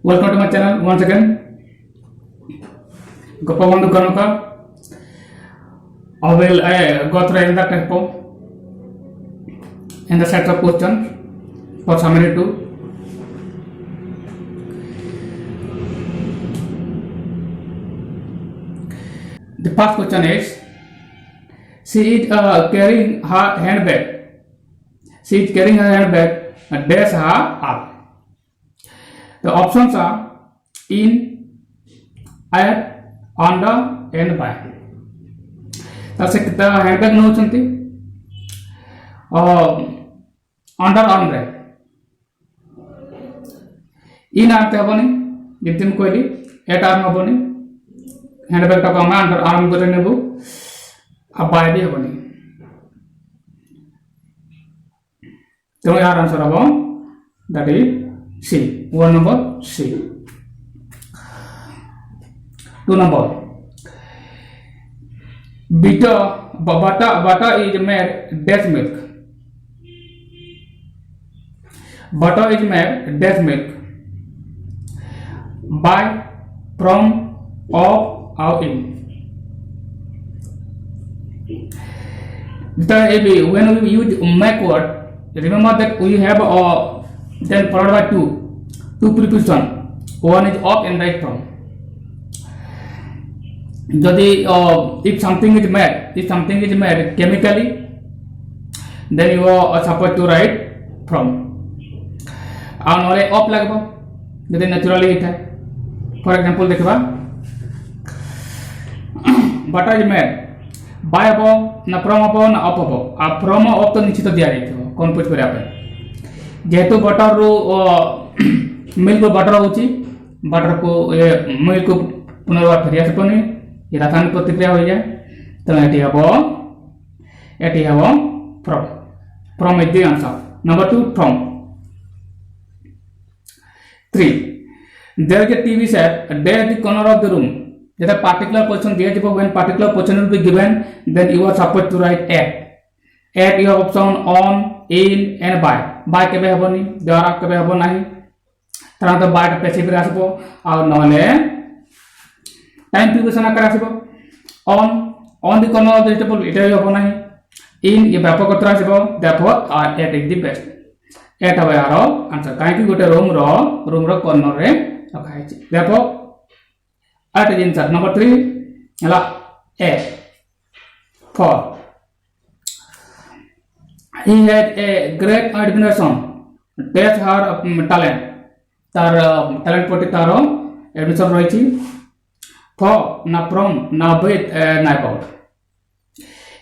Welcome to my channel once again. Gopavandhu Kanuka. I will go through the tempo in the set of question for summary 2. The first question is, she is carrying her handbag. She is carrying her handbag and dash her up. The options are in, at, under and by. तासे handbag नौचंती under arm रे in arm हेबनी जेमती मु कहली eight arm हेबनी handbag टाको आम under arm करे नेबु आ bye भी हेबनी तेणु यार आंसर हम that is C 1 number C 2 number butter is made dash milk. Butter is made dash milk by, from, of, or in. When we use make word, remember that we have then followed by two preposition. One is of and right from. If something is made chemically, then you are supposed to write from. और नॉले of लगबो जदि naturally hit है. For example देखबा butter is made by हबो ना from हबो ना of हबो. आ फ्रॉम ऑफ तो निश्चित दिया रहितो कन्फ्यूज करिया पे जेहेतु बटर रो मिल्क बटर होची बटर को ये मिल्क पुनर्वार फेरिया से पनी ये रासायनिक प्रतिक्रिया हो जाए तो एटी हबो from is the answer. Number 2 from. 3 there is a TV set there at the corner of the room. That a particular position there when particular position will be given, then you are supposed to write at you have option on, in and by. By केबे हबनी द्वारा केबे हबो नाही तरह तो by passive रे आसबो आ नले time preposition आकार आसबो. on the corner of the table इटा हबो नाही. in ये व्यापक अर्थर आसबो therefore at is the best. एट हबो यार आंसर काहे कि गोटे रूम रो कॉर्नर रे रखा है. therefore at is answer. Number 3 हला a. 4 he had a great admiration that's her talent. तार टैलेंट प्रति तार एडमिशन रही. for ना from ना with ना about.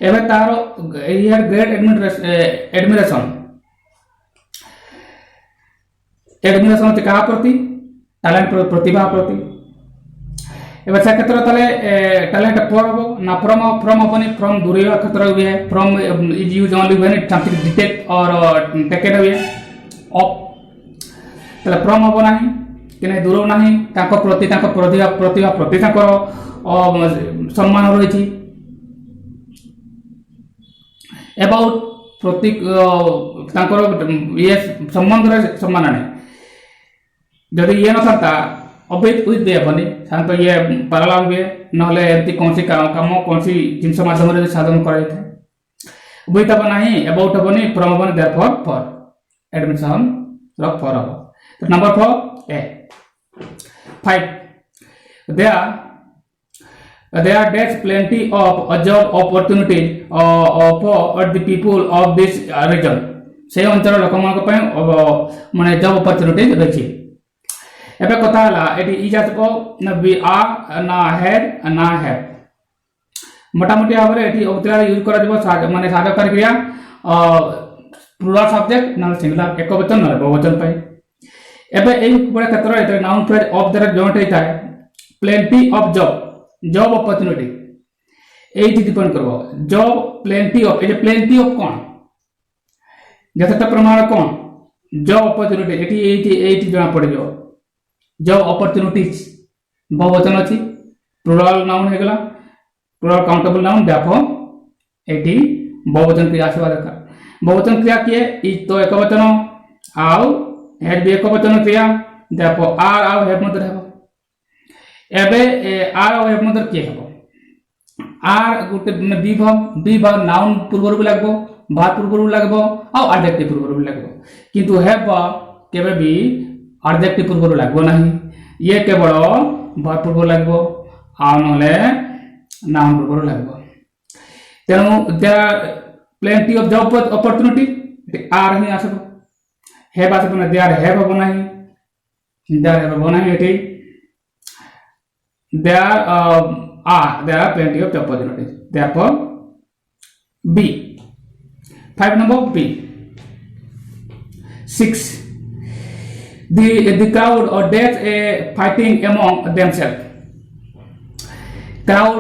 एबे तार he had great admiration admission कहा प्रति टैलेंट प्रतिभा प्रति. एबे से क्षेत्र तले टैलेंट फॉर हो ना फ्रॉम अपनी फ्रॉम दूरी क्षेत्र हुए from is use only when it something detect और टेकेड हुए. ऑफ तले फ्रॉम हो नाही कि नहीं दूर नाही ताको प्रति ताको प्रतिभा प्रति ताको सम्मान रही थी. अबाउट प्रति ताको ये संबंध रे सम्मान नहीं जदि ये न था अवैध उद दे बने साधारण तो ये पारला हुए नहले एमती कौन सी काम कौन सी जिनस माध्यम रे साधन कराई थे उभय तब नाही अबाउट बने फ्रॉम बने therefore for admission lock for हो. तो number 4 A. 5 there are there's plenty of job opportunities for the people of this region. से अंचल लोक मान माने जॉब अपॉर्चुनिटीज रही. एबे कथा हला एटी इज आसबो ना बी आर ना हैड ना हैव. मोटा मोटी भाव एटी अवतरा यूज करा दिबो माने साधक क्रिया प्लुरल सब्जेक्ट ना सिंगुलर एक वचन ना बहुवचन पाई. एबे एई बडे क्षेत्र रे नाउन फ्रेज ऑफ द्वारा जॉइंट होता है. प्लेंटी ऑफ जॉब अपॉर्चुनिटी एटी डिपेंड करबो. Job plenty of a plenty of कोन जथार्थ प्रमाण कोन जॉब अपॉर्चुनिटी एटी जना पड़ जो जॉब अपॉर्चुनिटीज बहुवचन अछि प्लुरल नाउन हे गला plural countable noun therefore eighty बहुवचन क्रिया आसवा दरकार. बहुवचन क्रिया किए इज तो एक वचन आउ हैड भी एक वचन क्रिया therefore are ଆଉ have ମଧ୍ୟ ହେବ ଏବେ are ଆଉ have ମଧ୍ୟ କିଏ ହେବ are ଗୋଟେ be verb noun ପୂର୍ବରୁ ବି ଲାଗିବ verb ପୂର୍ବରୁ ବି ଲାଗିବ ଆଉ adjective ପୂର୍ବରୁ ବି ଲାଗିବ କିନ୍ତୁ have କେବେ ବି adjective ପୂର୍ବରୁ ଲାଗିବ ନାହିଁ ଇଏ କେବଳ verb ପୂର୍ବରୁ ଲାଗିବ ଆଉ ନହେଲେ noun ପୂର୍ବରୁ ଲାଗିବ ତେଣୁ there are plenty of job opportunity are ହିଁ ଆସିବ have ଆସିବ ନା there have ହେବ ନାହିଁ there have ହେବ ନାହିଁ ଏଠି there are plenty of job opportunities therefore B 5 number B 6 the crowd or death fighting among themselves crowd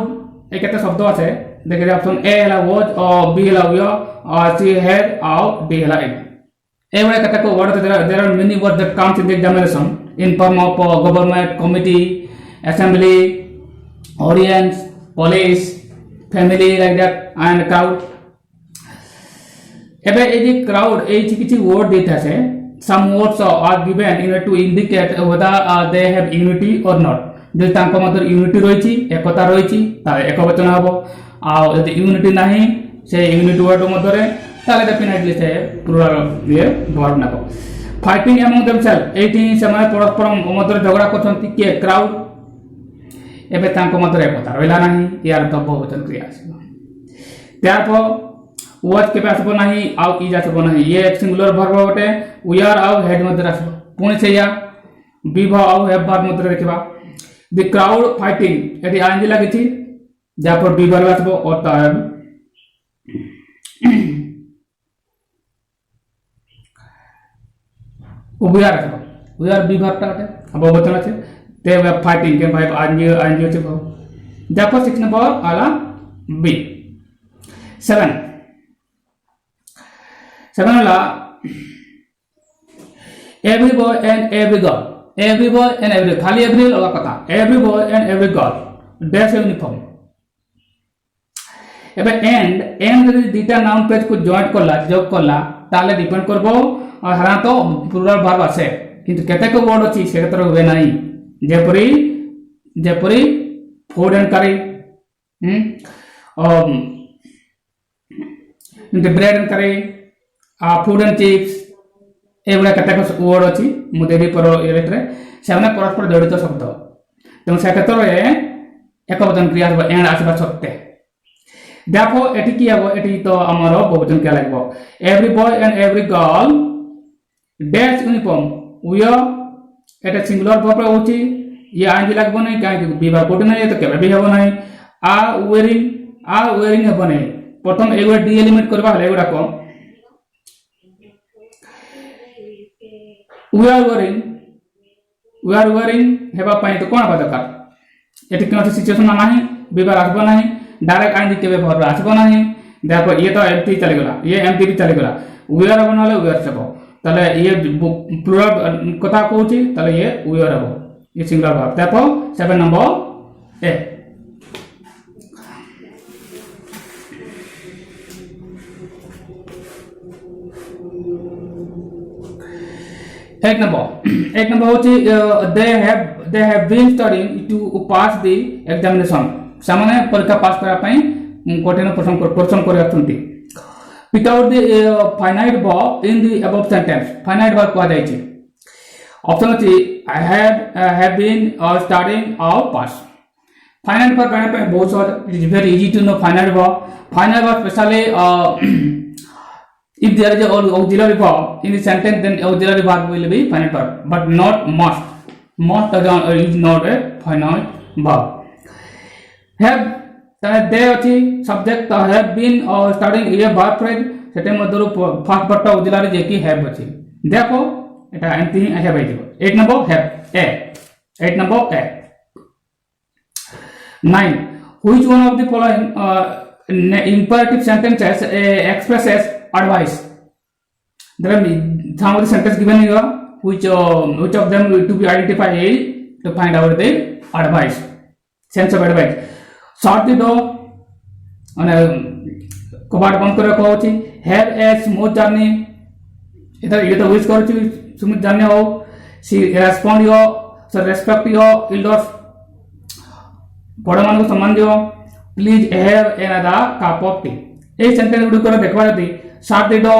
एक केते शब्द আছে देखिए ऑप्शन ए हला was और B हला were और C had और D हला it every kata ko word there are many words that comes in the examination in form of government committee assembly audience police family like that and crowd ebe ei crowd ei kichi word dite ase some words are given in order to indicate whether they have unity or not যদি তাଙ୍କ ମଧ୍ୟରେ unity ରହିଛି ଏକତା ରହିଛି ତାହେଲେ ଏକବଚନ ହେବ ଆଉ ଯଦି unity ନାହିଁ ସେ ୟୁନିଟି ୱାର୍ଡ ମଧ୍ୟରେ ତାହେଲେ ଡେଫିନେଟଲି ସେ ପ୍ଲୁରାଲ ଇଏ ଭର୍ବ ନେବ ଫାଇଟିଂ among themselves ଏଇଠି ସେମାନେ ପରସ୍ପର ମଧ୍ୟରେ ଝଗଡ଼ା କରୁଛନ୍ତି କିଏ କ୍ରାଉଡ ଏବେ ତାଙ୍କ ମଧ୍ୟରେ ଏକତା ରହିଲା ନାହିଁ ইয়ার ତ ବହୁବଚନ କ୍ରିୟା ଆସିବ therefore was କେବେ ଆସିବ ନାହିଁ ଆଉ ଇଜ ଆସିବ ନାହିଁ ଇଏ ସିଙ୍ଗୁଲାର ଭର୍ବ ଗୋଟେ we are ଆଉ had ମଧ୍ୟରେ ଆସିବ ପୁଣି ସେଇଆ be ଆଉ have ଭର୍ବ ମଧ୍ୟରେ ଦେଖିବା the crowd fighting ଏଠି ing ଲାଗିଛି therefore be verb ଆସିବ or the have we are ଆସିବ we are be verb ଟା ଗୋଟେ अब वचन আছে they were fighting के भाई ing ଅଛି therefore 6 number आला B 7 वाला every boy and every girl खाली every लगा कथा every boy and every girl dress uniform एबे एंड जदि दुटा नाउन पेज को जॉइंट करला जोग करला ताले डिपेंड करबो हरा तो प्लुराल वर्ब आसे किंतु केते को वर्ड अछि से तरह होवे नाही जेपरी फूड एंड करी ब्रेड एंड करी फूड एंड चिप्स एवढा केते को वर्ड अछि मु देबी पर एलेट्रे सेने परस्पर जड़ित शब्द तेणु से क्षेत्र में एक वचन क्रिया एंड आसवा सत्ते therefore एटी की हबो एटी तो हमर बहुवचन क्रिया लागबो every boy and every girl dress uniform wear Etah singular verb होची ये आंजी लागबो नै काहे कि विभाग कोड नै तो केबे भी हबो नै are wearing हबो नै प्रथम एगो डी एलिमेंट करबा हले एगोडा को we are wearing हेबा पई तो कोन बा दरकार एटी कोन सिचुएशन नाही विभाग आसबो नाही डायरेक्ट आंजी केबे भर आसबो नाही देखो ये तो एमटी चली गला ये एमटी भी चली गला वेयर बनले वेयर सब तले ये प्लुरल कथा कहूची तले ये वेयर हो ये सिंगुलर वर्ब देखो 7 नंबर ए एक नंबर होची they have been studying to pass the examination सामान्य परीक्षा पास करा पई कठिन प्रश्न कर आछंती without the finite verb in the above sentence finite verb को जाईची ऑप्शन अछि I have been studying or pass finite verb करने पे बहुत सहज it is very easy to know finite verb especially if there is a auxiliary verb in the sentence then auxiliary verb will be finite verb but not must is not a finite verb have दे अछि subject have been और starting ये verb phrase सेटे मधुर first verb auxiliary जे कि have अछि देखो एटा एंती have आइबो 8 number have a 8 number A 9 which one of the following imperative sentences expresses advice there are some of the sentence given here which of them to be identified to find out the advice sense of advice shut the door અને કબાટ બંધ કરે કહો છે have a smooth journey इधर ये तो wish करू स्मूथ जर्नी हो सी रेस्पेक्ट योर एल्डर्स बड़ मान को सम्मान दियो please have another cup of tea ए सेंटेंस गुडी को देखबा जदी शट द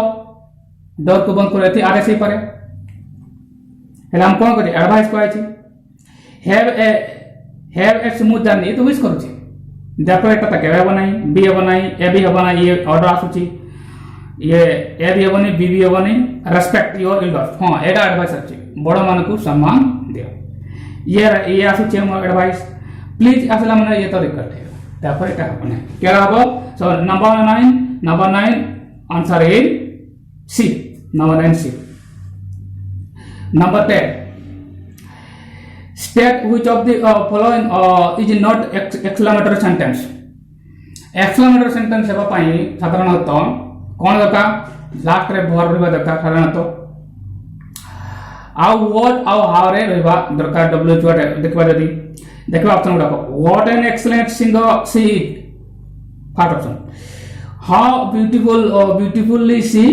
डोर को बंद करे थी आरे से पारे हेला हम कोन करी एडवाइस को आइछि हैव ए स्मूथ जर्नी तो विश करूछि देखो एटा त केबे बनाई बी बनाई ए बी बनाई ये ऑर्डर आसुछि ये ए बी बनी बी बी बनी रेस्पेक्ट योर एल्डर्स हां एटा एडवाइस अछि बड़ मान को सम्मान दियो ये आसुछि हम एडवाइस प्लीज असला माने ये तो रिकॉर्ड है तापर एटा अपने केरा हबो so number 9 answer is C number 9 C number 10 state which of the following is not exclamatory sentence exclamatory sentence हेबा पई साधारणतः कोन दका लास्ट रे verb रहबा दका साधारणतः आउ what आउ how रे रहबा दरकार w what देखबा जदी देखबा option गुडा what an excellent singer she first option how beautifully she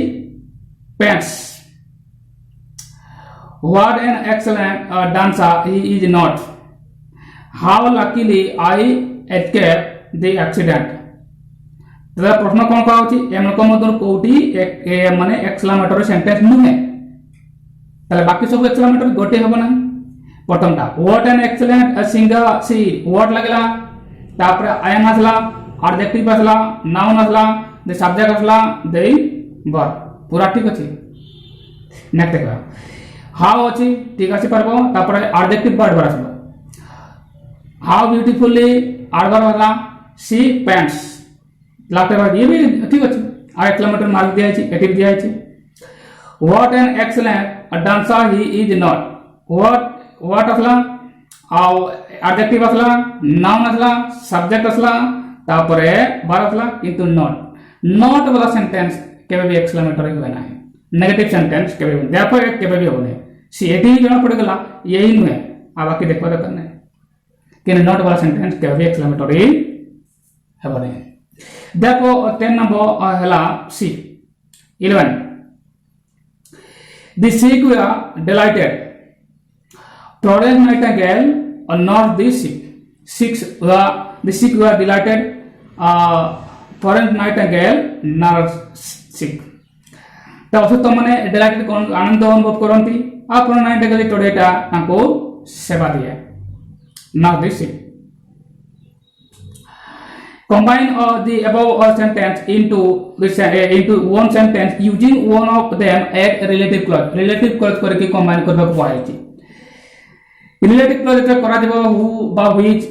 paints what an excellent dancer he is not how luckily I escaped the accident तो प्रश्न कौन कहा होची एमन को मधुर कोटी एक माने एक्सक्लेमेटरी सेंटेंस नुहे तले बाकी सब एक्सक्लेमेटरी गोटे हबो ना प्रथमटा what an excellent singer she what लागला तापर आई एम असला एडजेक्टिव असला नाउन असला द सब्जेक्ट असला द वर्ब पूरा ठीक अछि नेक्स्ट देखा हाउ अछि ठीक अछि परबो तापर एडजेक्टिव वर्ब आसलो हाउ ब्यूटीफुली एडवर्ब असला सी पेंट्स लास्ट बार ये भी ठीक अछि आ एक्सक्लेमेटरी मार्क दिया अछि एटिव दिया अछि what an excellent dancer he is not what असला आउ एडजेक्टिव असला नाउन असला सब्जेक्ट असला तापरे वर्ब असला किंतु नॉट वाला सेंटेंस केबे भी एक्सक्लेमेटरी होय नाही नेगेटिव सेंटेंस केबे भी देखो एक केबे भी होने सी एटी जणा पड़ गला यही नुहे आ बाकी देखो त करने कि नॉट वाला सेंटेंस केबे भी एक्सक्लेमेटरी हेबने देखो 10 नंबर हला सी 11 the sick were delighted Florence Nightingale not the sick the sick were delighted Florence Nightingale not sick तो असुत माने डिलाइटेड कोन आनंद अनुभव करंती आ फ्लोरेंस नाइटिंगेल टोडेटा ताको सेवा दिए not the sick combine the above sentence into one sentence using one of them as relative clause करके combine करबा को पड़ै छी relative clause जे करा देबो who बा which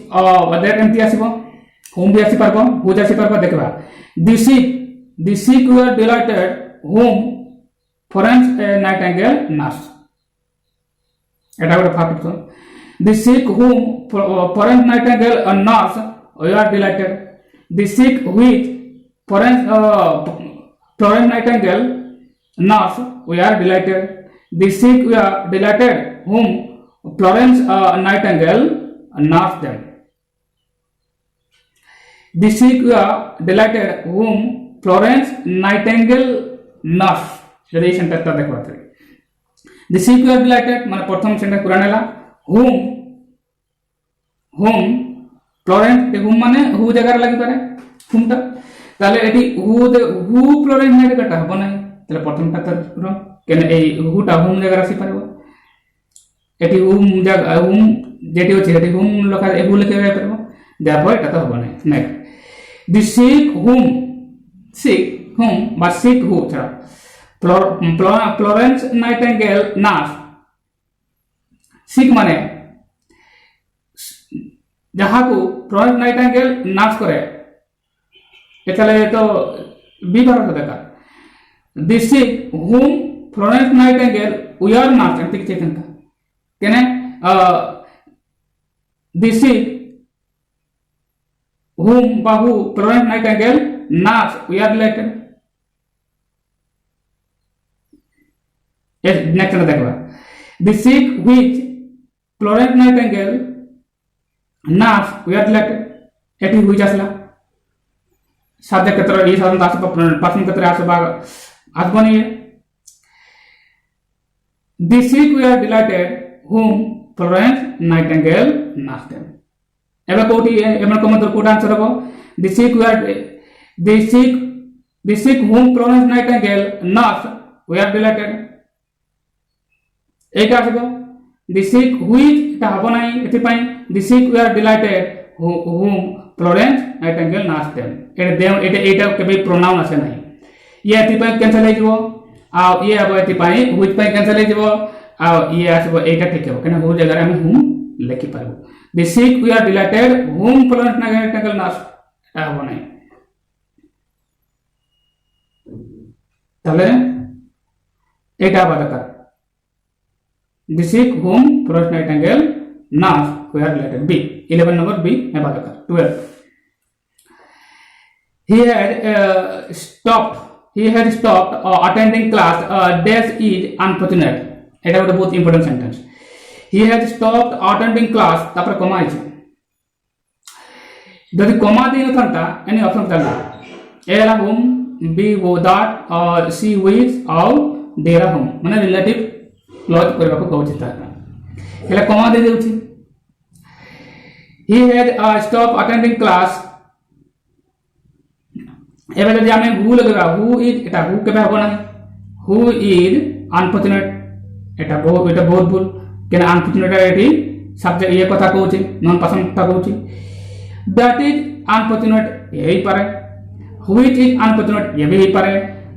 that एमती आसीबो whom भी आसी परबो who आसी परबो देखबा the sick were delighted whom Florence Nightingale nurse eta gote fact option the sick whom Florence Nightingale nurse we are delighted the sick which Florence Nightingale nurse we are delighted the sick we are delighted whom Florence Nightingale nurse them the sick we are delighted whom Florence Nightingale nurse यदि sentence ता देखबा त the sick were dilated माने प्रथम sentence पुराना हला whom Florence ते whom माने हु जगह लागि पारे whom ता ताले एठी हु फ्लोरेंस नाइट कटा हो नै ताले प्रथम ता पुरो केने ए हु ता whom जगह रासी पारबो एठी whom जगह whom जेटी होछि एठी whom लखा ए हु लिखे पारबो देयरफॉर एटा तो हो नै नेक्स्ट द sick whom बा sick who Chhara Florence Nightingale nurse sick माने जहाँ को Florence Nightingale nurse करे एतले तो बी बार देखा the sick whom Florence Nightingale we are nurse अंतिक चेतन का केने the sick whom Bahu Florence Nightingale nurse we are related yes next ना देखा the sick which Florence Nightingale nurse we are related eighty हुई जासला subject के तरह ये साधन दास person के तरह आसबा आसबनी the sick we are delighted whom Florence Nightingale nursed them. एबे कोठी एमन कमतर कोट आंसर हो the sick whom Florence Nightingale nursed were delighted. Etah आसबो the sick which ता हबो नाही एथि पई the sick were delighted whom Florence Nightingale nursed them. एटा केबे प्रोनाउन आसे नाही ये एथि पई कैंसिल हे जिवो आ ये हबो एथि पई which पई कैंसिल हे जिवो आ ये आसबो एटा ठीक हेबो केना हो जगह रे हम whom Lekhi पारबो the sick were delighted whom Florence Nightingale nursed एटा हबो नाही তাহলে এটা হবা দরকার the sick whom Florence Nightingale nursed were delighted B 11 number B হবা দরকার 12 he had stopped attending class dash is unfortunate এটা একটা বহুত important sentence he had stopped attending class তারপরে কমা আছে যদি কমা দিন থাকতা এনি অপশন থাকবে এ হলা whom B वो that और C which और देरा हम माने रिलेटिव क्लॉज करबा को कहउछि ताका हेला कमा दे देउछि he had stopped attending class एबे जदि हमें who लगेबा who is Etah who केबे हबो ना who is unfortunate एटा बहुत भूल केना unfortunate एटी सब्जेक्ट ये कथा कहउछि नॉन पसंद कथा कहउछि that is unfortunate यही पारे which is unfortunate ये भी पारे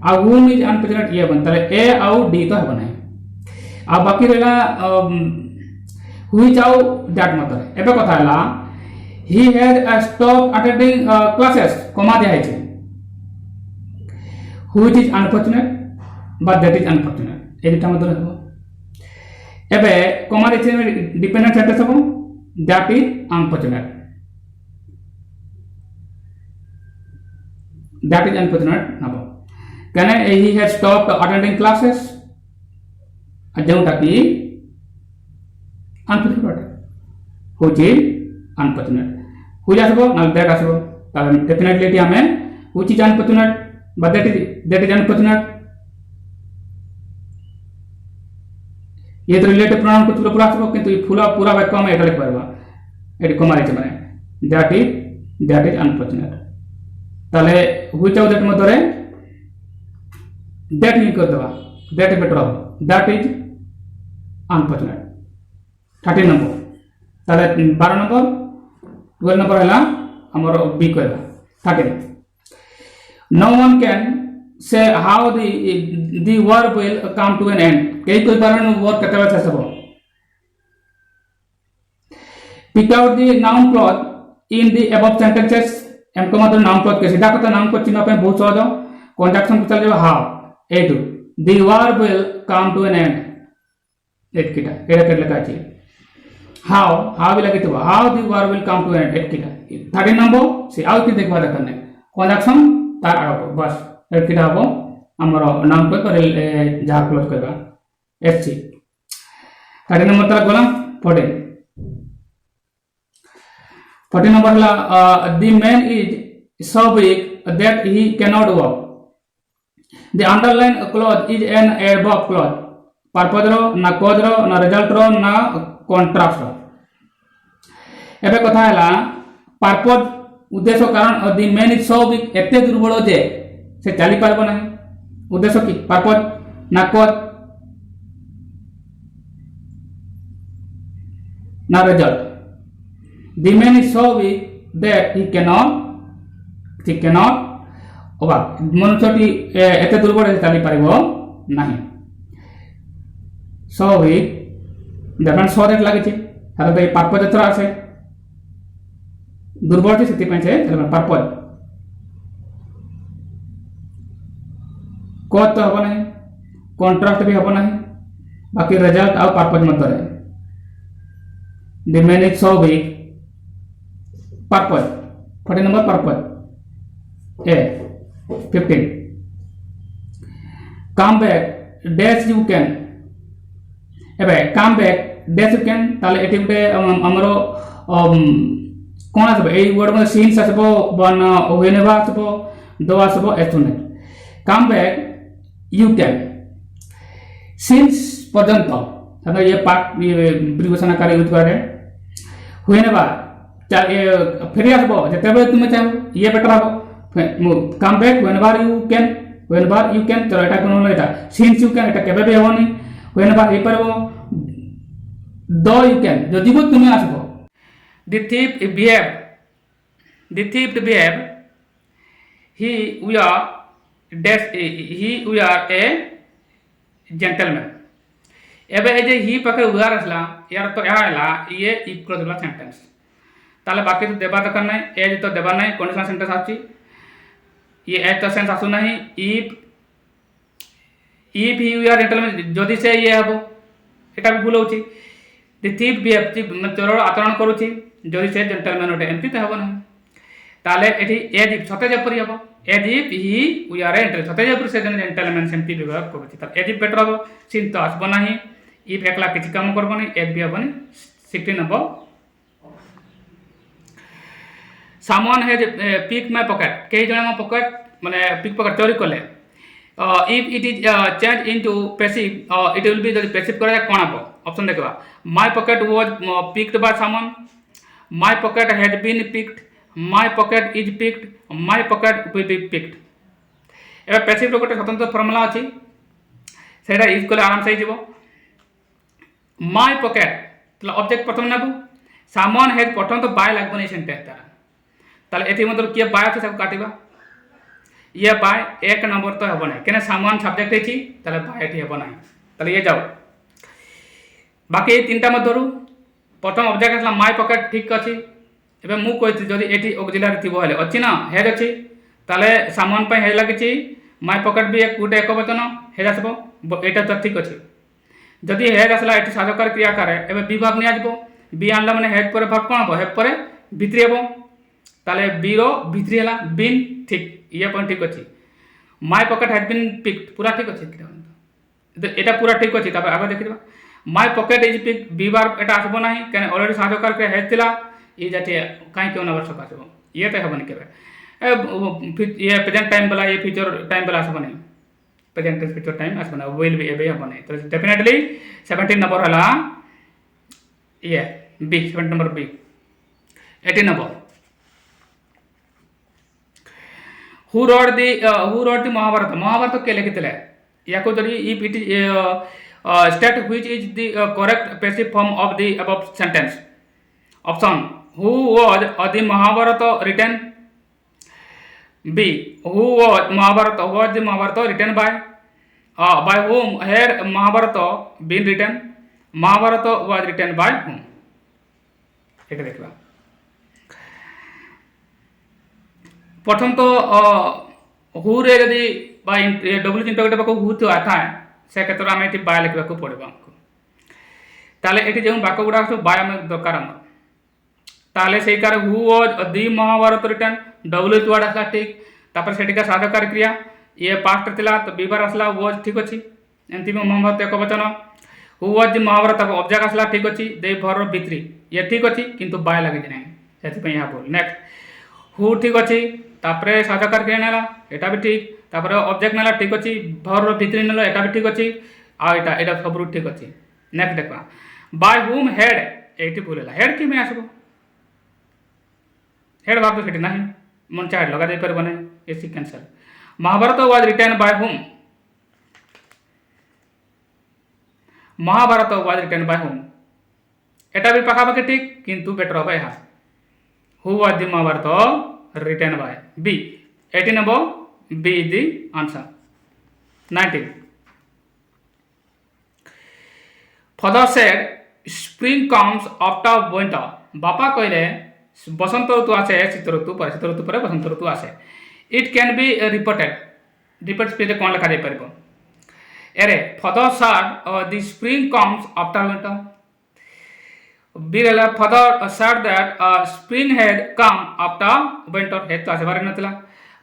आ whom is unfortunate ये बनता है ए और डी तो है बनाए आ बाकी रहेगा which और that मतलब है एबे कथा हला he had stopped attending classes कमा दिया है which is unfortunate but that is unfortunate ये दिटा मतलब है एबे कमा दिया है डिपेंडेंट सेंटेंस हो that is unfortunate that is unfortunate nabo can he has stopped attending classes ajauta ki unfortunate which is unfortunate which asbo na that asbo tale definitely ti ame which is unfortunate but that is unfortunate ये तो relative pronoun को पूरा asbo किंतु ये पूरा वाक्य में एटा लिख परबा एटी कमा रे माने that is unfortunate ताले which of that मधरे that लिख कर दवा that is better that is unfortunate 13 number ताले 12 नंबर 12 नंबर हला हमर बी कहला 13 no one can say how the verb will come to an end कई कोई कारण वर्ब कतवा से सब pick out the noun clause in the above sentences एमको मतलब नाउन क्लॉज के सीधा कथा नाउन क्लॉज चिन्ह पे बहुत सहज कंजंक्शन को चल जाओ how a to the verb will come to an end एट किटा एरा कर लगा छी हाउ भी लगे तो how the verb will come to an end एट किटा 13 नंबर से आउ कि देखबा दरकार नै कंजंक्शन तार आउ बस एट किटा हो हमर नाउन क्लॉज पर जा क्लोज करबा एच सी 13 नंबर तक गोला 14 number the man is so big that he cannot walk the underline clause is an adverb clause purpose ro na cause ro na result ro na contrast ro एबे कथा हला purpose उद्देश्य कारण the man is so big एते दुर्बल जे से चली पारबो नाही उद्देश्य की purpose ना cause ना result the man is so weak that he cannot ओबा मनुष्यटी एते दुर्बल है चली पारिबो नाही so weak देखन सरेट लागे छै ताले तो पार्पज एतरा আছে दुर्बल छै सेति पय छै ताले पार्पज को तो हबो नाही कॉन्ट्रास्ट भी हबो नाही बाकी रिजल्ट और पार्पज मत रे the man is so weak purpose 40 number purpose A 15 come back dash you can एबे come back dash you can ताले एटी गुटे हमरो कोन आसबो ए वर्ड में सीन्स आसबो बन ओवेनेबा आसबो दो आसबो एतुने come back you can since पर्यंत संगे ये पार्ट ये प्रिपोजिशन आकार यूज करे हुए ना बा फेरी आसबो जेतेबे तुम चाहो ये बेटर हबो come back whenever you can चलो এটা কোনো এটা since you can এটা কেবে be হবনি whenever এই পারবো though you can যদি তুমি আসবো the thief behave he we are a gentleman এবে এই যে হি পাখে উয়ার আসলা ইয়ার তো এহা এলা ইয়ে ইফ করে দিলা সেন্টেন্স তাহলে বাকি তো দেবা দরকার নাই এজ তো দেবা নাই কন্ডিশনাল সেন্টেন্স আসছি ये एज तो सेंस आसु नहीं if he we are gentleman যদি সে ইয়ে হব এটা भी ভুল হচ্ছে দি থিপ বিহেভ চোর আচরণ করুছি যদি সে জেন্টলম্যান ওঠে এমতি তো হব না তাহলে এটি এজ ইফ সতে যেপরি হব age if he we are enter সতে যেপরি সে জেন্টলম্যান সেমতি ব্যবহার করুছি তাহলে এজ ইফ বেটার হব সিন তো আসব না ইফ একলা কিছু কাম করব না এজ বি হব না 16 হব someone has picked my pocket कई जन मो पॉकेट माने पिक पॉकेट चोरी करले if it is changed into passive it will be the passive करे कोन आबो ऑप्शन देखबा my pocket was picked by someone my pocket has been picked my pocket is picked my pocket will be picked एबे passive रो गोटे स्वतंत्र formula अछि सेटा use करले आराम से जीवो my pocket तला ऑब्जेक्ट प्रथम नेबो someone has प्रथम तो बाय लागबो नै सेंटेंस तारा তাহলে এটি মধ্যে কি বাই আছে সব কাটিবা ये बाय एक नंबर तो হবো না কেন সামান সাবজেক্ট আছে তাহলে বাই এটি হবো না তাহলে ये যাও বাকি এই তিনটা মধ্যে ধরু প্রথম অবজেক্ট আসলা মাই পকেট ঠিক আছে এবে মু কইছি যদি এটি অক্সিলারি থিবো হলে ଅଛି না হেড আছে তাহলে সামান পাই হেড লাগিছি মাই পকেট বি এক গুটে একবচন হেড আসবো এটা তো ঠিক আছে যদি হেড আসলা এটি সাধকার ক্রিয়া করে এবে বি ভাব নিয়ে আসবো বি আনলা মানে হেড পরে ভাব কোন হবো হেড পরে ভিতরি হবো তাহলে বিরো ভিতরি হলা বিন ঠিক ये पॉइंट ठीक अछि my pocket has been picked पूरा ठीक अछि এটা पूरा ठीक अछि तब आगे देखिबा माय पॉकेट इज पिक्ड बी बार এটা আসবো নাই কেন অলরেডি সাধকার কে হেড দিলা এই যাতে কাই কেউ आवश्यक আসবো ये तो হবনি কেবে ये प्रेजेंट टाइम वाला ये फ्यूचर टाइम वाला আসবো নাই प्रेजेंट टेंस फ्यूचर टाइम আসবো না विल बी एबे হবো নাই তো डेफिनेटली 17 नंबर हला ये B 17 number B 18 number who wrote the Mahabharata के लिखितले याको जरी if it is state which is the correct passive form of the above sentence option who was the Mahabharata written b who was the Mahabharata written by whom had Mahabharata been written Mahabharata was written by whom এটা দেখবা प्रथम तो who रे यदि बा W interrogative को who तो आता है से क्षेत्र में एटी बाय लिखबा को पड़बा ताले एटी जे बाक्य गुडा सब बाय में दरकार हम ताले सेई कार who was the Mahabharata written W तो आडा ठीक तापर सेटिका साधकार क्रिया ये पास्ट थिला तो बीबार असला वाज ठीक अछि एंति में महाभारत एक वचन who was the Mahabharata object असला ठीक अछि दे भर भित्री ये ठीक अछि किंतु बाय लागि नै सेति पे यहां बोल नेक्स्ट हु ठीक अछि तापरे साधकार क्रिया नेला एटा भी ठीक तापरे ऑब्जेक्ट नेला ठीक अछि भर भित्री नेला एटा भी ठीक अछि आ एटा सब ठीक अछि नेक्स्ट देखा बाय हुम हेड एटी बोलेला हेड की में आसबो हेड भाग तो सेठी नाही मन चाहे लगा दे परबो नै एसी cancel Mahabharata was written by whom Mahabharata was written by हुम एटा भी पाखा पाखी ठीक किंतु बेटर होबा यहां who was the Mahabharata written by B 18 number B is the answer 19 father said spring comes after winter बापा कहले बसंत ऋतु आसे शीत ऋतु पर बसंत ऋतु आसे it can be repeated repeat speed कोन लिखा जाय परबो अरे father said the spring comes after winter Birela father said that spring had come after winter. Head to asbar natla.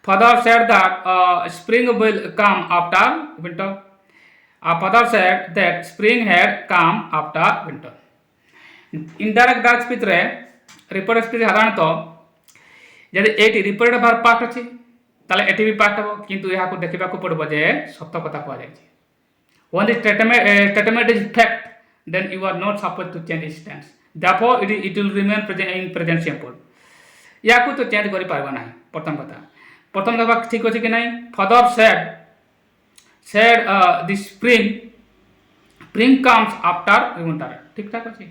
Father said that spring will come after winter. Father said that spring had come after winter. Indirect dark speech रे repeated speech साधारण तो यदि eighty repeated verb part अछि ताले eighty भी part हबो किंतु यहा को देखिबा को पड़बो जे सत्य कथा कहै छै. When the statement is fact then you are not supposed to change its tense. Therefore it will remain present in present simple. या को तो चेंज करि पारबा नाही प्रथम कथा प्रथम देखा ठीक अछि कि नाही father said the spring comes after winter ठीक ठाक अछि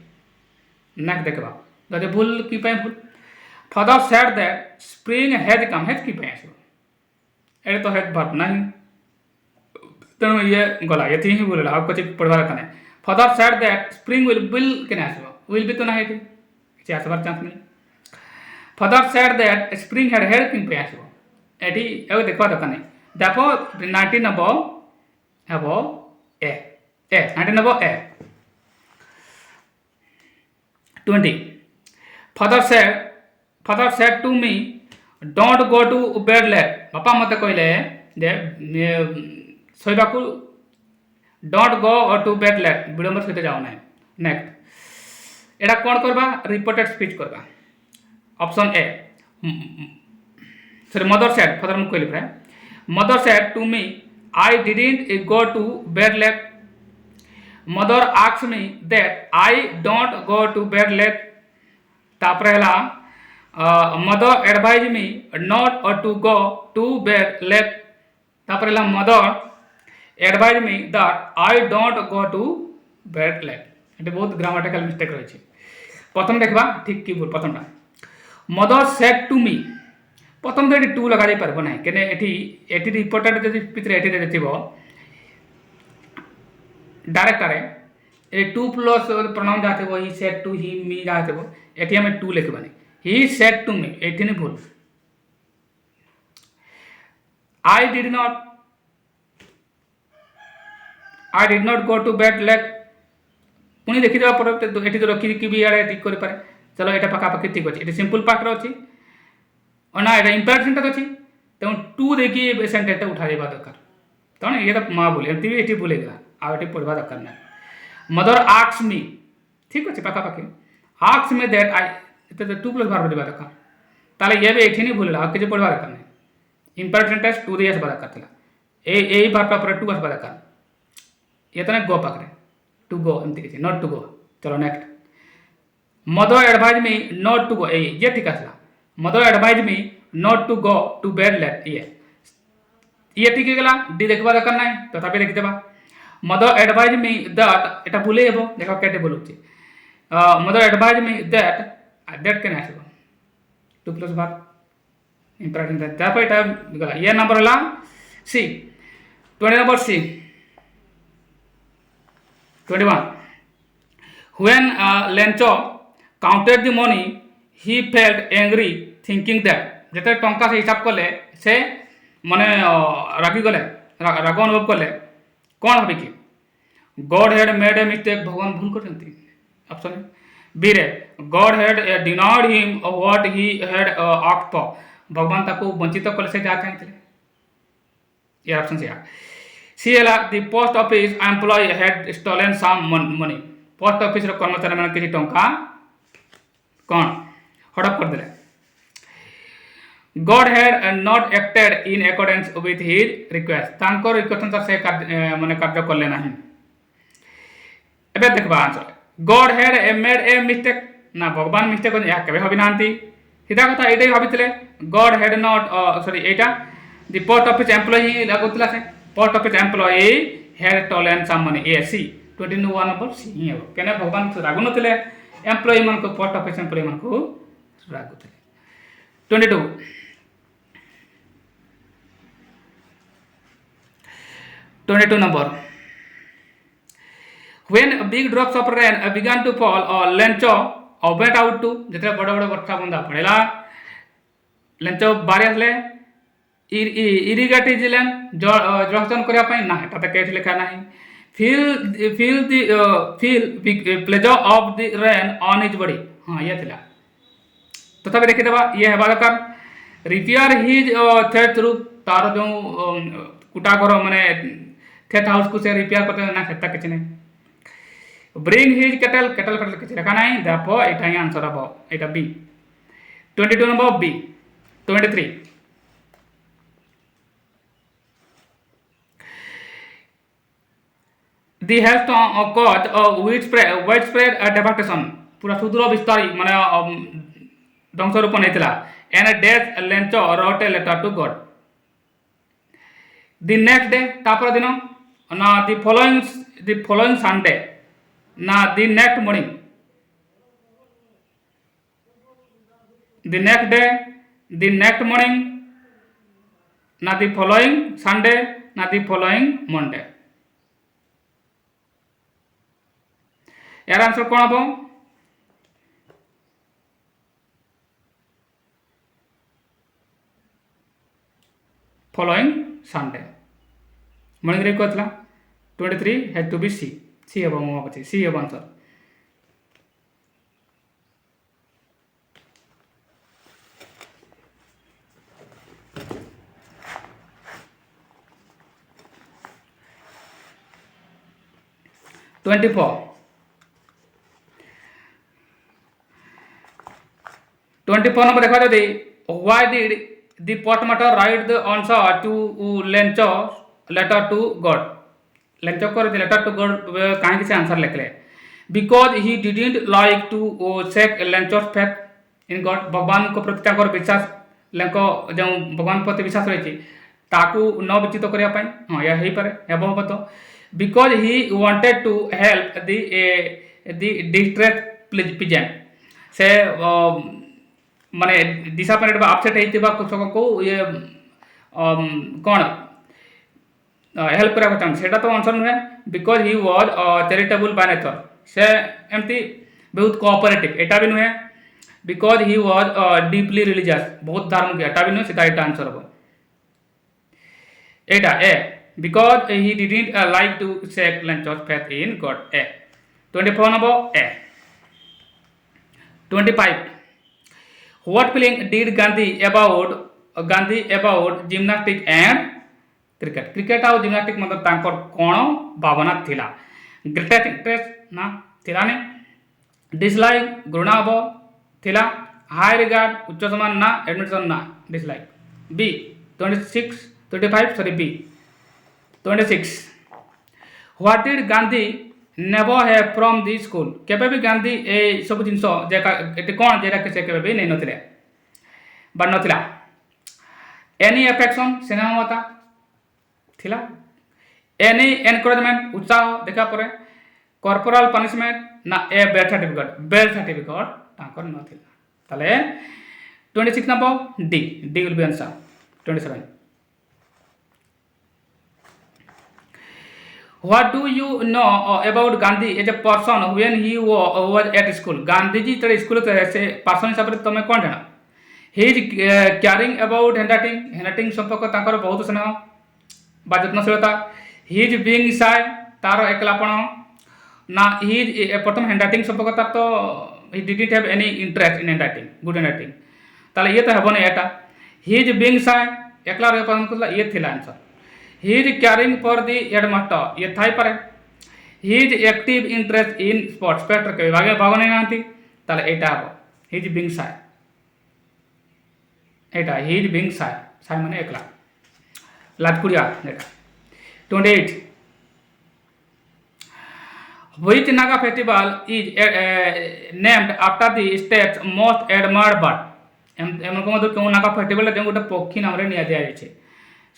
नेक्स्ट देखबा जदि भूल की पय भूल father said that spring has come has की पय आसो एरे तो है वर्ब नाही तेणु ये गला ये ही बोलला अब कुछ पढ़वा कने father said that spring will केने आसो will भी तो नाही थी କିଛି आसबार चांस नहीं father said that spring had की पय आसो एठी एगो देखबा दकाने देखो 19 अब ए 19 अब ए 20 father said to me don't go to bed late बापा मते कहले जे सोइबा को don't go to bed late विलंब सहित जाओ ना नेक्स्ट एटा कोन करबा रिपोर्टेड स्पीच करबा option A sir mother said father म कहले फ्रे mother said to me I didn't go to bed late mother asked me that I don't go to bed late तापरे हला mother advised me not to go to bed late तापरे हला mother advised me that I don't go to bed late एटे बहुत grammatical mistake रही प्रथम देखबा ठीक की बोल प्रथमटा mother said to me प्रथम तो ये टू लगा जाई परबो नाही केने एठी रिपोर्टेड जदि पितरे एठी देथिबो डायरेक्ट करे ए 2 प्लस प्रोनाउन जाते वो ही सेड टू ही मी जाते वो एठी हमें 2 लिखबानी ही सेड टू मी एठी ने भूल I did not go to bed late पुनी देखि देबा पर एठी तो रखि कि भी आड़े ठीक करि पारे चलो एटा पका पकी ठीक अछि एठी सिंपल पार्ट रो अछि ना एटा इंपैक्ट सेंटेंस अछि त 2 देखि सेंटेंस उठा देबा दरकार तने ये तो मां बोले एती एठी बोलेगा आ एठी पढ़बा दरकार ना मदर आस्क्स मी ठीक अछि पका पकी आस्क्स मी दैट आई एते 2 प्लस वर्ब देबा दरकार ताले ये भी एठी नहीं बोलला कि जे पढ़बा दरकार ना इंपैक्ट सेंटेंस 2 दिया से दरकार तला ए वर्ब पर 2 आस दरकार ये तने गो पकड़े टू गो एमती कि नॉट टू गो चलो next mother advise me not to go ये ठीक आसला mother advise me not to go to bed late ये ठीक गेला डी देखबा दरकार नाही तथापि देखि देबा मदर एडवाइज मी दैट एटा भूले हेबो देखो केटे बोलुची मदर एडवाइज मी दैट केन आसबो 2 प्लस वर्ब इंपैक्ट सेंटेंस तापे एटा गला ये नंबर हला C 20 number C 21 when Lencho counted the money he felt angry thinking that जेते टंका से हिसाब करले से माने रागी गले राग अनुभव करले कोन हबे कि God had made a mistake भगवान भूल करथि ऑप्शन बी रे God had denied him what he had asked for भगवान ताको वंचित करले से जा चाहथिले ये ऑप्शन से सी एला the post office employee had stolen some money post office रो कर्मचारी माने किछि टंका कोन हड़प कर देले God had not acted in accordance with his request तांको रिक्वेस्ट अनुसार से माने कार्य करले नाही एबे देखबा answer God had made a mistake ना भगवान मिस्टेक या केबे हबि नांती सीधा कथा एटे हबितले God had not सॉरी एटा the post office employee लागुतला से post office employee had stolen some money ए सी 21 नंबर सी हे केने भगवान रागु नतले एम्प्लॉय मन को पोस्ट ऑफिस एम्प्लॉय मन को रागुतले 22 number when big drops of rain began to fall Lencho went out to जेते बड़ बड़ वर्षा बुंदा पड़ेला Lencho बारे आसले इरिगेट जिलेन जलसेचन करिया पई ना एटा केट लिखा नाही feel pleasure of the rain on his body हां ये थिला तथापि देखि देबा ये हेबा दरकार रिपेयर हिज थेट रूप तार जो कुटा घर माने थेट हाउस को से रिपेयर करते ना खेता किछ नहीं ब्रिंग हिज केटल किछ लिखा नहीं देयरफॉर एटा ही आंसर हबो एटा B 22 number B 23 The the hail caused widespread devastation ପୁରା ସୁଦୂର ବିସ୍ତାରୀ ମାନେ ଧ୍ୱଂସ ରୂପ ନେଇଥିଲା and death Lencho wrote a letter to God the next day ତାପର ଦିନ ନା ଦି ଫଲୋଇଂ ସନ୍ଡେ ନା the next morning the next day the next morning ନା ଦି ଫଲୋଇଂ ସନ୍ଡେ ନା ଦି ଫଲୋଇଂ ମଣ୍ଡେ यार आंसर कौन हम फॉलोइंग संडे मॉर्निंग रे कहला 23 हैड टू बी सी हम मो अछि सी हम आंसर ट्वेंटी 24 number देखा जाए why did the postmaster write the answer to Lencho letter to God Lencho को letter to God कहीं से आंसर लिख ले because he didn't like to check Lencho's faith in God भगवान को प्रति ताकर विश्वास लेंको जो भगवान प्रति विश्वास रही ताकू न विचित करिया पाई हां या हेई पारे हेबो बतो because he wanted to help the distressed peasant से माने डिसअपॉइंटेड अपसेट हेतिबा कृषक को ये कोन हेल्प करा चाहन सेटा तो आंसर नुहे because he was charitable by nature से एमती बहुत कोऑपरेटिव एटा भी नुहे because he was deeply religious बहुत धार्मिक एटा भी नुहे सेटा एटा आंसर हो एटा A because he didn't like to check Lencho's faith in God A 24 number A 25 What feeling did Gandhi about gymnastics and cricket? Cricket और gymnastics मतलब तांकर कौन भावना थिला greatest interest ना थिला ने dislike घृणा अब थिला high regard उच्च सम्मान ना admiration ना dislike B 25 sorry B 26 What did Gandhi never have from the school केबे भी गांधी ए सब जिंस जेका एते कोन जेरा के से केबे भी नै नथिले बा नथिला एनी अफेक्शन सिनेमा थिला एनी एनकरेजमेंट उत्साह देखा परे कॉर्पोरल पनिशमेंट ना ए बेल सर्टिफिकेट ताकर नथिला तले 26 number D will be answer 27 What do you know about Gandhi as a person when he was at school? Gandhi जी तेरे स्कूल तो ऐसे पर्सन हिसाब से तुम्हें कौन जाना? He is caring about handwriting संपर्क ताकर बहुत स्नेह बाजतनशीलता. He is being shy तारो एकलापन ना he is प्रथम handwriting संपर्क तार तो he didn't have any interest in handwriting good handwriting. ताले ये तो है बने ऐटा. He is being shy एकला रे पसंद कुछ ये थी answer. He is caring for the headmaster ये थाई पारे he is active interest in sports पेटर के विभाग में भाग नहीं आती ताले एटा हो he is being shy Etah he is being shy माने एकला लाटकुड़िया एटा 28 which Naga festival is named after the state's most admired bird एम को मतलब क्यों नागा फेस्टिवल जो गोटे पक्षी नाम रे निया दिया जाय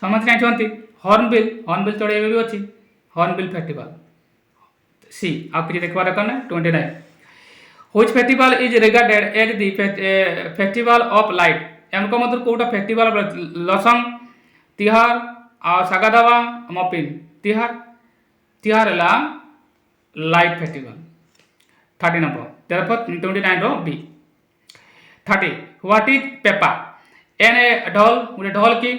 समझ काई छंती हॉर्नबिल चढ़े भी अच्छी हॉर्नबिल फेस्टिवल सी आप किसी देखा दरकार ना 29 which festival is regarded as the festival of light एमको मतलब कोटा फेस्टिवल लसंग तिहार और सागादावा मपिन तिहार ला लाइट फेस्टिवल 30 नंबर therefore 29 रो बी 30 व्हाट इज पेपा एन ए ढोल की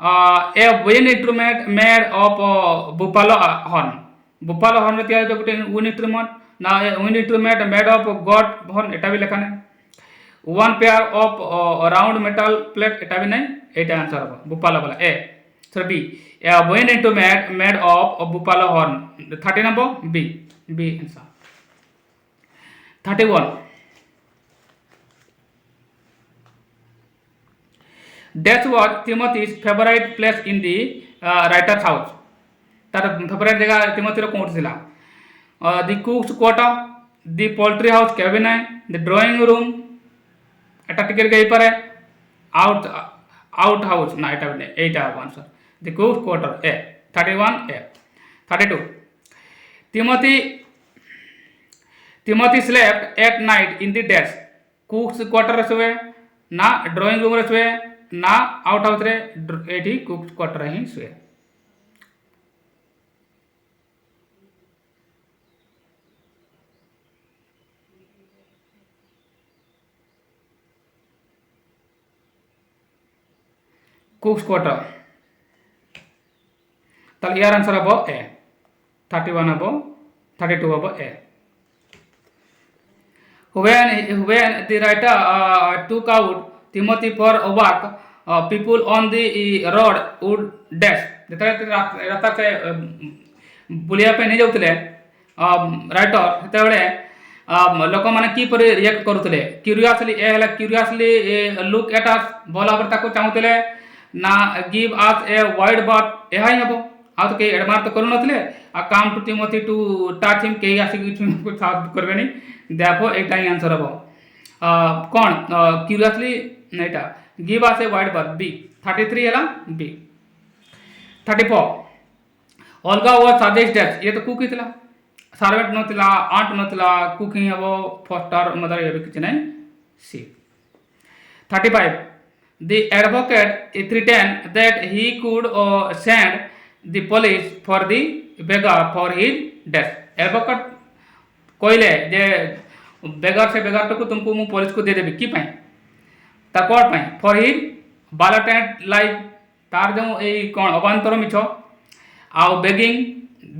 a wind instrument made of buffalo horn में तैयार जो गुटे wind instrument ना wind instrument made of god horn एटा भी लिखा नहीं one pair of round metal plate एटा भी नहीं एटा आंसर होगा buffalo वाला A sir B a wind instrument made of buffalo horn 30 number b answer 31 That was Timothy's favorite place in the writer's house. तार favourite जगह तिमोथीर कौन थिला the कुक्स quarter the poultry house cabinet the drawing room এটা টিকে গই পারে out out house না এটা এইটা হবে answer the कुक्स quarter A 31 A 32 Timothy Timothy slept at night in the desk कुक्स quarter रे ना ड्राइंग रूम रे सुए ना आउट हाउस रे एठी कुक्स क्वार्टर ही सुए कुक्स क्वार्टर ताले यार आंसर हबो ए 31 हबो 32 हबो ए when the writer took out Timothy for a walk people on the road would dash ଯେତେବେଳେ ରାସ୍ତା ସେ ବୁଲିବା ପାଇଁ ନେଇ ଯାଉଥିଲେ ରାଇଟର ସେତେବେଳେ ଲୋକମାନେ କିପରି ରିଆକ୍ଟ କରୁଥିଲେ କ୍ୟୁରିୟସଲି ଲୁକ୍ ଏଟ୍ ଆସ୍ ଭଲ ଭାବରେ ତାକୁ ଚାହୁଁଥିଲେ ନା ଗିଭ୍ ଆସ୍ ଏ ୱାଇଡ୍ ବଟ୍ ଏହା ହିଁ ହେବ ଆଉ ତ କେହି ଏଡ଼ମାର ତ କରୁନଥିଲେ ଆଉ କାମ୍ ଟୁ ଟିମୋଥି ଟୁ ଟାଚ୍ ହିମ୍ କେହି ଆସିକି ସାହାଯ୍ୟ କରିବେନି ଦେଖो ଏଇଟା ହିଁ ଆନ୍ସର ହେବ କ'ଣ କ୍ୟୁରିୟସଲି ଏଇଟା ଗିଭ୍ ଆସ୍ ଏ ୱାଇଡ୍ ବଟ୍ ବି 33 ହେଲା बी 34 ଅଲଗା ୱାଜ୍ ସଜେଷ୍ଟ ଡ୍ୟାସ୍ ଇଏ ତ କୁକ୍ ହେଇଥିଲା सर्वेंट नथिला आंट नथिला कुकिंग हबो फस्टर मदर ये किछ नै सी 35 the advocate threatened that he could send the police for the beggar for his death advocate कहले जे बेगर से बेगर को तुमको मु पुलिस को दे देबी की पई ता कोड पई फॉर हिज बालाटेंट लाइफ तार जो ए कोन अबांतर मिछ आ बेगिंग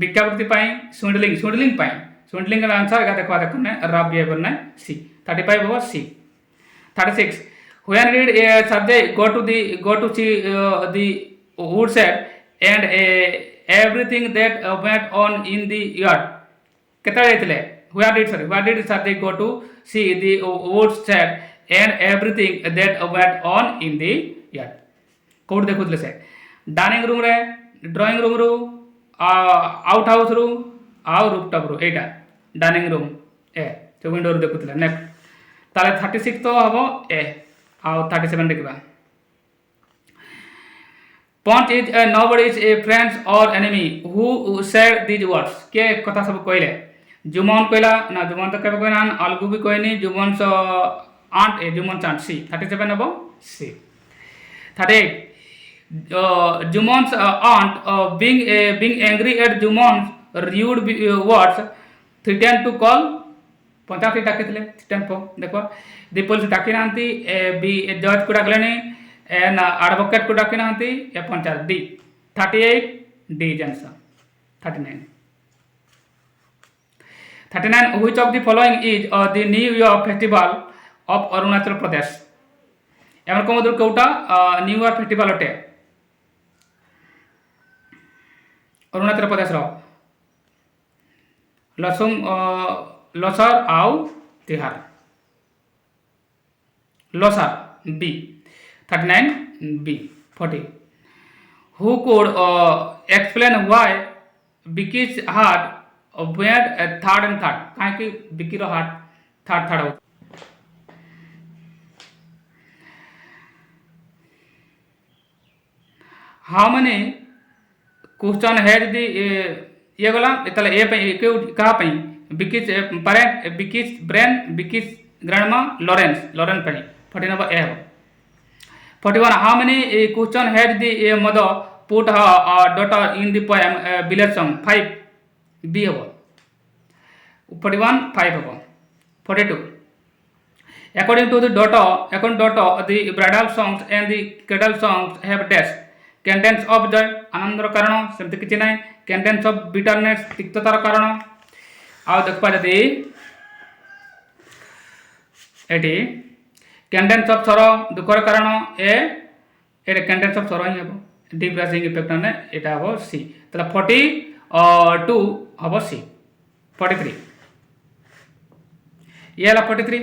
भिक्षावृत्ति पाई swindling पाई swindling का आंसर का देखवा देखने रब ये बनना सी 35 होगा सी 36 when did a subject go to see the woodshed and everything that went on in the yard केता जाइतले where did subject go to see the woodshed and everything that went on in the yard कोड देखुतले से dining room रे drawing room रू outhouse रू आउ rooftop रू एटा dining room ए तो window रू देखुतले नेक्स्ट ताले 36 तो हबो ए आउ 37 देखबा पंच is nobody is a friends or enemy who said these words के कथा सब कहले जुमन कहला ना जुमन तो केबे कहना अलगु भी कहनी जुमन सो आंट ए जुमन चांट सी 37 हबो सी 38 Jumon's aunt being angry at Jumon's rude words threatened to call panchayat डाकिले टेम्पो देखो दी पुलिस डाकी नांती बी जज को डाकलेनी एन एडवोकेट को डाकी नांती ए panchayat D 38 D answer 39 which of the following is the New Year festival of Arunachal Pradesh एमन को मधुर कोटा न्यू ईयर फेस्टिवल अटे अरुणाचल प्रदेश रो लसुम लसर आउ तिहार लसर B 39 B 40 who could explain why Vicky's heart went third and third काहे कि विकी रो हार्ट थर्ड हो how many question had the ये गला तले ए पे के कहा पे बिकिस पेरेंट बिकिस ब्रेन बिकिस ग्रैंडमा लॉरेंस पे 40 number A 41 how many question had the mother put her daughter in the poem village song 5 b हो 41 5 हो 42 according to the daughter the bridal songs and the cradle songs have dash कैंटेंस of joy आनंदर कारण सेमती किछि नै कैंटेंस of bitterness तिक्ततार कारण आ देखपा जदी एटी कैंटेंस ऑफ सरो दुखर कारण ए एटे कैंटेंस ऑफ सरो ही हबो डिप्रेसिंग इफेक्ट ने एटा हबो सी तला 42 हबो सी 43 ये ला 43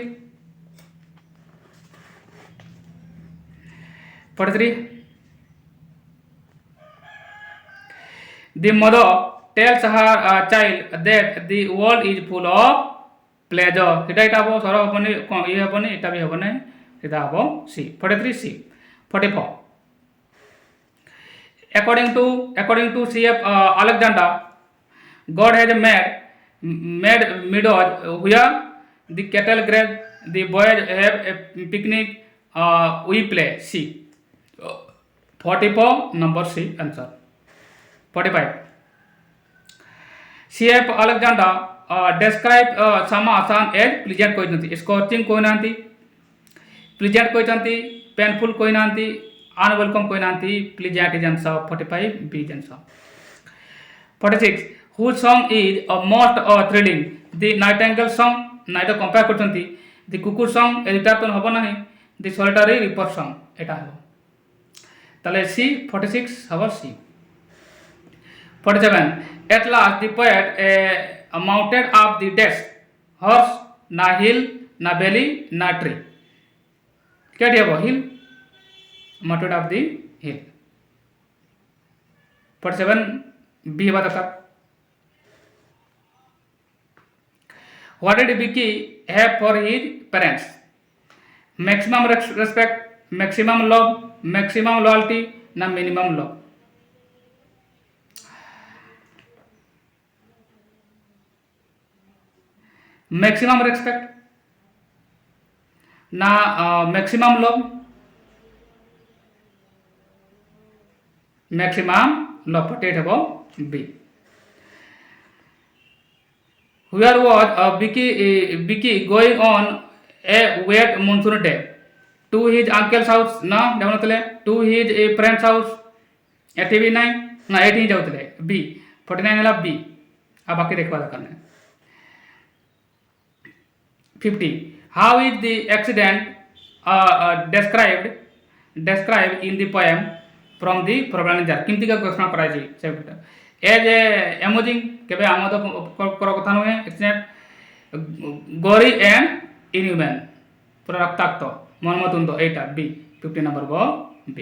The mother tells her child that the world is full of pleasure. এটা এটা হবো সর হবনি ইয়ে হবনি এটা বি হবনি এটা হবো C 43 C 44 according to C.F. Alexander, God has made meadows where the cattle graze, the boys have a picnic, we play. C 44 number C answer. 45 C.F. Alexander describe Sama Asan as pleasant कहते scorching कहते pleasant कहते painful कहते unwelcome कहते pleasant is answer 45 B is answer. 46 whose song is most thrilling, the nightingale song night compare करछंती the cuckoo song एटा तो हबो नाही the solitary reaper song एटा हबो ताले C 46 हबो C. 47 at last the poet mounted up the desk, horse na hill na belly na tree. क्या दिया hill mounted up the hill. 47 B बता. What did Vicky have for his parents? Maximum respect, maximum love, maximum loyalty, na minimum love. Maximum respect, na maximum love, maximum love. Potato about B. Where was Vicky going on a wet monsoon day? To his uncle's house, na definitely. To his friend's house, at TV 9, na 18 जाउतले. B 49 वाला B. अब बाकी देखवा करना है. 50. How is the accident described in the poem from the Provenanjar? किमती का घोषणा कराई जी. As amusing केबे आमोद कर कथा नहे एक्सीडेंट गोरी एंड इनह्यूमन पूरा रक्ताक्त मनमतुंद एटा B 50 नंबर गो B.